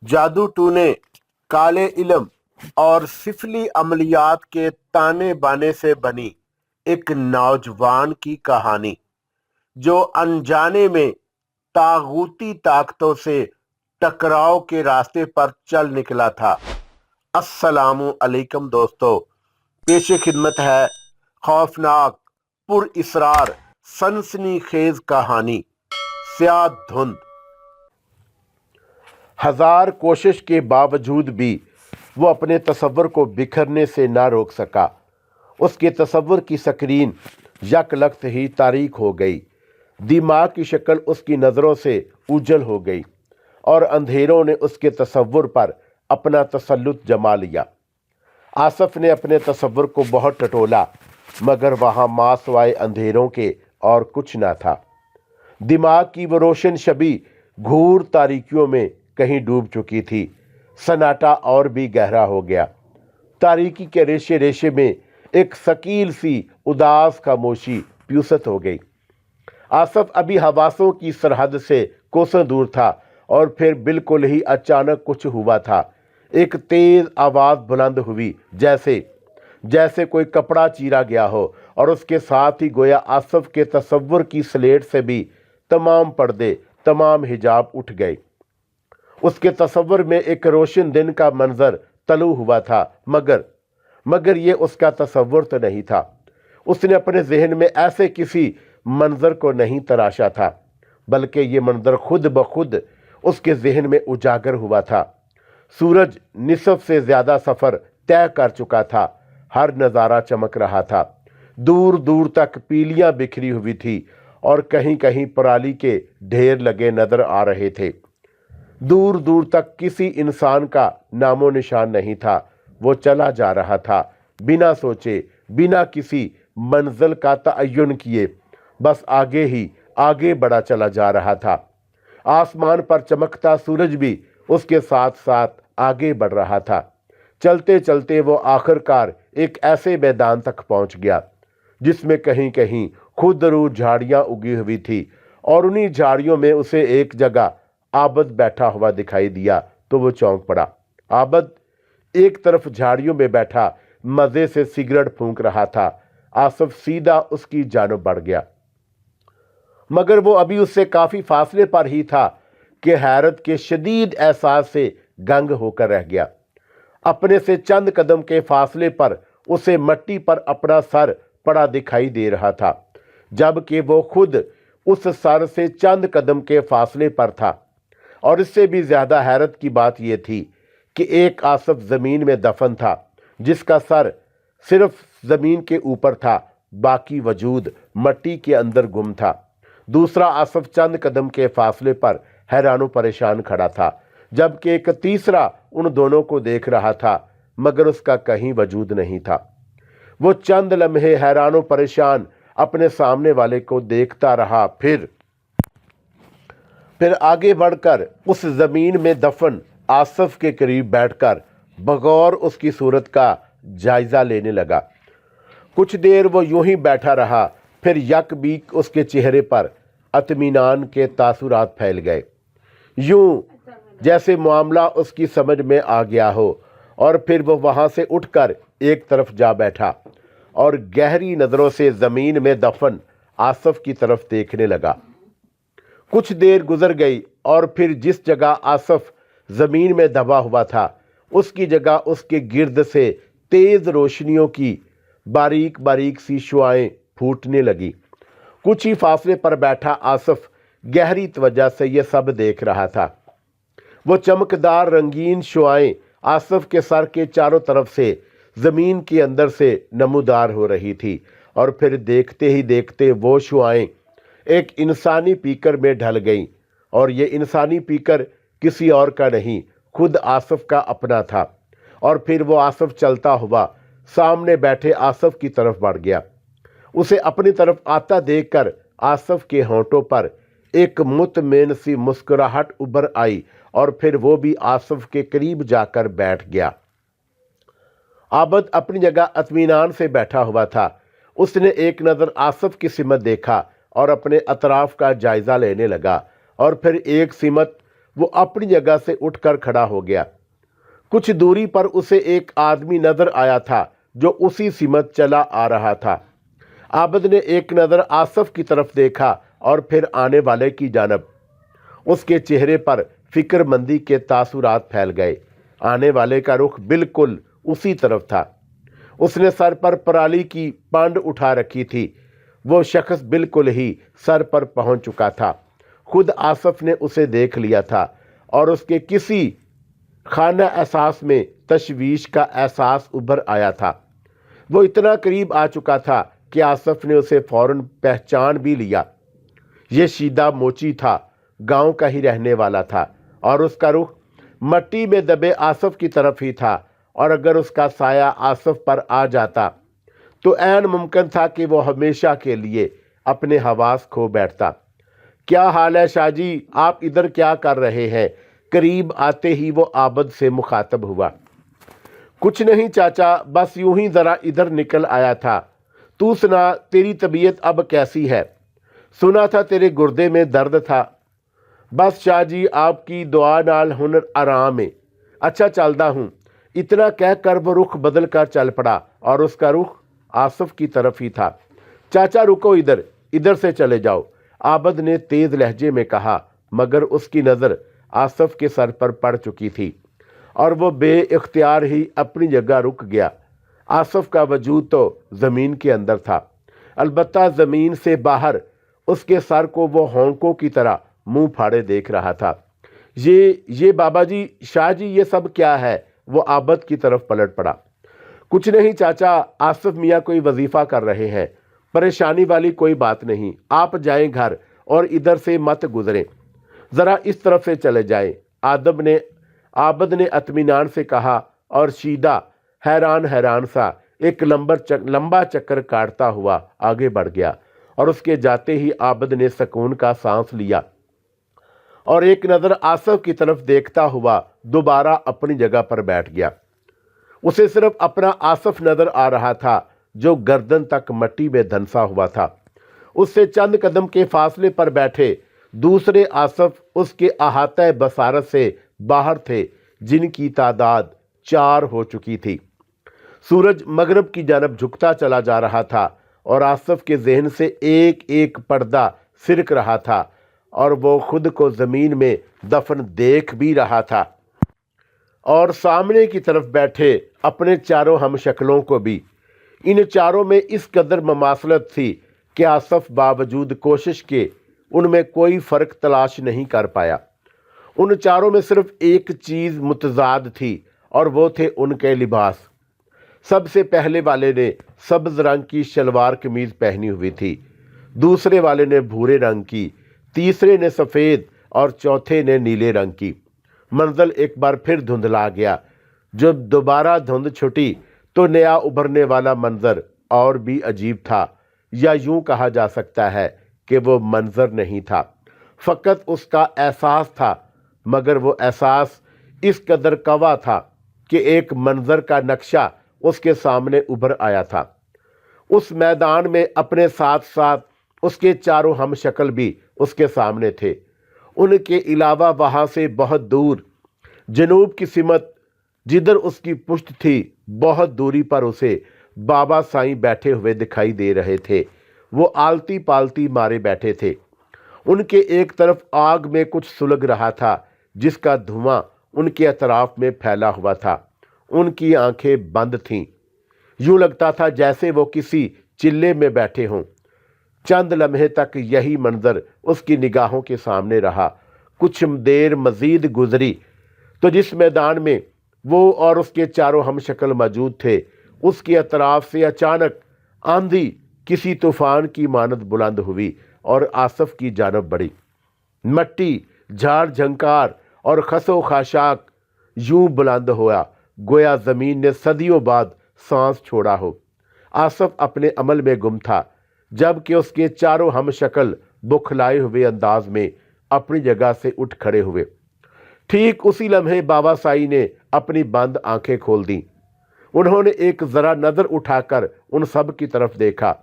جادو ٹونے کالے علم اور سفلی عملیات کے تانے بانے سے بنی ایک نوجوان کی کہانی جو انجانے میں طاغوتی طاقتوں سے ٹکراؤ کے راستے پر چل نکلا تھا۔ السلام علیکم دوستو، پیش خدمت ہے خوفناک، پر اسرار، سنسنی خیز کہانی سیاہ دھند۔ ہزار کوشش کے باوجود بھی وہ اپنے تصور کو بکھرنے سے نہ روک سکا۔ اس کے تصور کی سکرین یک لخت ہی تاریک ہو گئی، دماغ کی شکل اس کی نظروں سے اوجھل ہو گئی اور اندھیروں نے اس کے تصور پر اپنا تسلط جما لیا۔ آصف نے اپنے تصور کو بہت ٹٹولا، مگر وہاں ماں سوائے اندھیروں کے اور کچھ نہ تھا۔ دماغ کی وہ روشن شبی گھور تاریکیوں میں کہیں ڈوب چکی تھی۔ سناٹا اور بھی گہرا ہو گیا۔ تاریکی کے ریشے ریشے میں ایک ثقیل سی اداس خاموشی پیوست ہو گئی۔ آصف ابھی حواسوں کی سرحد سے کوسوں دور تھا اور پھر بالکل ہی اچانک کچھ ہوا تھا۔ ایک تیز آواز بلند ہوئی، جیسے کوئی کپڑا چیرا گیا ہو، اور اس کے ساتھ ہی گویا آصف کے تصور کی سلیٹ سے بھی تمام پردے، تمام حجاب اٹھ گئے۔ اس کے تصور میں ایک روشن دن کا منظر طلوع ہوا تھا، مگر یہ اس کا تصور تو نہیں تھا۔ اس نے اپنے ذہن میں ایسے کسی منظر کو نہیں تراشا تھا، بلکہ یہ منظر خود بخود اس کے ذہن میں اجاگر ہوا تھا۔ سورج نصف سے زیادہ سفر طے کر چکا تھا، ہر نظارہ چمک رہا تھا۔ دور دور تک پیلیاں بکھری ہوئی تھی اور کہیں کہیں پرالی کے ڈھیر لگے نظر آ رہے تھے۔ دور دور تک کسی انسان کا نام و نشان نہیں تھا۔ وہ چلا جا رہا تھا، بنا سوچے، بنا کسی منزل کا تعین کیے، بس آگے ہی آگے بڑھا چلا جا رہا تھا۔ آسمان پر چمکتا سورج بھی اس کے ساتھ ساتھ آگے بڑھ رہا تھا۔ چلتے چلتے وہ آخر کار ایک ایسے میدان تک پہنچ گیا جس میں کہیں کہیں خود رو جھاڑیاں اگی ہوئی تھی، اور انہی جھاڑیوں میں اسے ایک جگہ عابد بیٹھا ہوا دکھائی دیا تو وہ چونک پڑا۔ عابد ایک طرف جھاڑیوں میں بیٹھا مزے سے سگریٹ پھونک رہا تھا۔ آصف سیدھا اس کی جانب بڑھ گیا، مگر وہ ابھی اس سے کافی فاصلے پر ہی تھا کہ حیرت کے شدید احساس سے گنگ ہو کر رہ گیا۔ اپنے سے چند قدم کے فاصلے پر اسے مٹی پر اپنا سر پڑا دکھائی دے رہا تھا، جبکہ وہ خود اس سر سے چند قدم کے فاصلے پر تھا۔ اور اس سے بھی زیادہ حیرت کی بات یہ تھی کہ ایک آصف زمین میں دفن تھا، جس کا سر صرف زمین کے اوپر تھا، باقی وجود مٹی کے اندر گم تھا۔ دوسرا آصف چند قدم کے فاصلے پر حیران و پریشان کھڑا تھا، جبکہ ایک تیسرا ان دونوں کو دیکھ رہا تھا، مگر اس کا کہیں وجود نہیں تھا۔ وہ چند لمحے حیران و پریشان اپنے سامنے والے کو دیکھتا رہا، پھر آگے بڑھ کر اس زمین میں دفن آصف کے قریب بیٹھ کر بغور اس کی صورت کا جائزہ لینے لگا۔ کچھ دیر وہ یوں ہی بیٹھا رہا، پھر یک بیک اس کے چہرے پر اطمینان کے تاثرات پھیل گئے، یوں جیسے معاملہ اس کی سمجھ میں آ گیا ہو، اور پھر وہ وہاں سے اٹھ کر ایک طرف جا بیٹھا اور گہری نظروں سے زمین میں دفن آصف کی طرف دیکھنے لگا۔ کچھ دیر گزر گئی اور پھر جس جگہ آصف زمین میں دبا ہوا تھا، اس کی جگہ اس کے گرد سے تیز روشنیوں کی باریک باریک سی شعاعیں پھوٹنے لگی۔ کچھ ہی فاصلے پر بیٹھا آصف گہری توجہ سے یہ سب دیکھ رہا تھا۔ وہ چمکدار رنگین شعاعیں آصف کے سر کے چاروں طرف سے زمین کے اندر سے نمودار ہو رہی تھی، اور پھر دیکھتے ہی دیکھتے وہ شعاعیں ایک انسانی پیکر میں ڈھل گئیں، اور یہ انسانی پیکر کسی اور کا نہیں، خود آصف کا اپنا تھا۔ اور پھر وہ آصف چلتا ہوا سامنے بیٹھے آصف کی طرف بڑھ گیا۔ اسے اپنی طرف آتا دیکھ کر آصف کے ہونٹوں پر ایک مطمئن سی مسکراہٹ ابھر آئی، اور پھر وہ بھی آصف کے قریب جا کر بیٹھ گیا۔ عابد اپنی جگہ اطمینان سے بیٹھا ہوا تھا۔ اس نے ایک نظر آصف کی سمت دیکھا اور اپنے اطراف کا جائزہ لینے لگا، اور پھر ایک سمت وہ اپنی جگہ سے اٹھ کر کھڑا ہو گیا۔ کچھ دوری پر اسے ایک آدمی نظر آیا تھا جو اسی سمت چلا آ رہا تھا۔ عابد نے ایک نظر آصف کی طرف دیکھا اور پھر آنے والے کی جانب۔ اس کے چہرے پر فکر مندی کے تاثرات پھیل گئے۔ آنے والے کا رخ بالکل اسی طرف تھا۔ اس نے سر پر پرالی کی پانڈ اٹھا رکھی تھی۔ وہ شخص بالکل ہی سر پر پہنچ چکا تھا۔ خود آصف نے اسے دیکھ لیا تھا اور اس کے کسی خانہ احساس میں تشویش کا احساس ابھر آیا تھا۔ وہ اتنا قریب آ چکا تھا کہ آصف نے اسے فوراً پہچان بھی لیا۔ یہ شیدہ موچی تھا، گاؤں کا ہی رہنے والا تھا اور اس کا رخ مٹی میں دبے آصف کی طرف ہی تھا، اور اگر اس کا سایہ آصف پر آ جاتا تو عین ممکن تھا کہ وہ ہمیشہ کے لیے اپنے حواس کھو بیٹھتا۔ کیا حال ہے شاہ جی، آپ ادھر کیا کر رہے ہیں؟ قریب آتے ہی وہ عابد سے مخاطب ہوا۔ کچھ نہیں چاچا، بس یوں ہی ذرا ادھر نکل آیا تھا۔ تو سنا، تیری طبیعت اب کیسی ہے؟ سنا تھا تیرے گردے میں درد تھا۔ بس شاہ جی، آپ کی دعا نال ہن آرام ہے۔ اچھا چلدا ہوں۔ اتنا کہہ کر وہ رخ بدل کر چل پڑا اور اس کا رخ آصف کی طرف ہی تھا۔ چاچا رکو، ادھر سے چلے جاؤ، عابد نے تیز لہجے میں کہا، مگر اس کی نظر آصف کے سر پر پڑ چکی تھی اور وہ بے اختیار ہی اپنی جگہ رک گیا۔ آصف کا وجود تو زمین کے اندر تھا، البتہ زمین سے باہر اس کے سر کو وہ ہونکوں کی طرح منہ پھاڑے دیکھ رہا تھا۔ یہ بابا جی، شاہ جی، یہ سب کیا ہے؟ وہ عابد کی طرف پلٹ پڑا۔ کچھ نہیں چاچا، آصف میاں کوئی وظیفہ کر رہے ہیں، پریشانی والی کوئی بات نہیں، آپ جائیں گھر اور ادھر سے مت گزریں، ذرا اس طرف سے چلے جائیں، عابد نے اطمینان سے کہا، اور شیدہ حیران سا ایک لمبا چکر کاٹتا ہوا آگے بڑھ گیا، اور اس کے جاتے ہی عابد نے سکون کا سانس لیا اور ایک نظر آصف کی طرف دیکھتا ہوا دوبارہ اپنی جگہ پر بیٹھ گیا۔ اسے صرف اپنا آصف نظر آ رہا تھا جو گردن تک مٹی میں دھنسا ہوا تھا۔ اس سے چند قدم کے فاصلے پر بیٹھے دوسرے آصف اس کے احاطہ بصارت سے باہر تھے، جن کی تعداد 4 ہو چکی تھی۔ سورج مغرب کی جانب جھکتا چلا جا رہا تھا اور آصف کے ذہن سے ایک ایک پردہ سرک رہا تھا، اور وہ خود کو زمین میں دفن دیکھ بھی رہا تھا اور سامنے کی طرف بیٹھے اپنے چاروں ہم شکلوں کو بھی۔ ان چاروں میں اس قدر مماثلت تھی کہ آصف باوجود کوشش کے ان میں کوئی فرق تلاش نہیں کر پایا۔ ان چاروں میں صرف ایک چیز متضاد تھی اور وہ تھے ان کے لباس۔ سب سے پہلے والے نے سبز رنگ کی شلوار قمیض پہنی ہوئی تھی، دوسرے والے نے بھورے رنگ کی، تیسرے نے سفید اور چوتھے نے نیلے رنگ کی۔ منظر ایک بار پھر دھندلا گیا۔ جب دوبارہ دھند چھٹی تو نیا ابھرنے والا منظر اور بھی عجیب تھا، یا یوں کہا جا سکتا ہے کہ وہ منظر نہیں تھا، فقط اس کا احساس تھا، مگر وہ احساس اس قدر قوی تھا کہ ایک منظر کا نقشہ اس کے سامنے ابھر آیا تھا۔ اس میدان میں اپنے ساتھ ساتھ اس کے چاروں ہم شکل بھی اس کے سامنے تھے۔ ان کے علاوہ وہاں سے بہت دور جنوب کی سمت جدھر اس کی پشت تھی، بہت دوری پر اسے بابا سائیں بیٹھے ہوئے دکھائی دے رہے تھے۔ وہ آلتی پالتی مارے بیٹھے تھے۔ ان کے ایک طرف آگ میں کچھ سلگ رہا تھا جس کا دھواں ان کے اطراف میں پھیلا ہوا تھا۔ ان کی آنکھیں بند تھیں، یوں لگتا تھا جیسے وہ کسی چلے میں بیٹھے ہوں۔ چند لمحے تک یہی منظر اس کی نگاہوں کے سامنے رہا۔ کچھ دیر مزید گزری تو جس میدان میں وہ اور اس کے چاروں ہم شکل موجود تھے، اس کے اطراف سے اچانک آندھی کسی طوفان کی مانند بلند ہوئی اور آصف کی جانب بڑھی۔ مٹی، جھاڑ جھنکار اور خس و خاشاک یوں بلند ہوا گویا زمین نے صدیوں بعد سانس چھوڑا ہو۔ آصف اپنے عمل میں گم تھا، جبکہ اس کے چاروں ہم شکل بکھلائے ہوئے انداز میں اپنی جگہ سے اٹھ کھڑے ہوئے۔ ٹھیک اسی لمحے بابا سائی نے اپنی بند آنکھیں کھول دیں۔ انہوں نے ایک ذرا نظر اٹھا کر ان سب کی طرف دیکھا،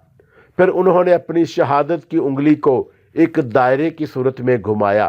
پھر انہوں نے اپنی شہادت کی انگلی کو ایک دائرے کی صورت میں گھمایا،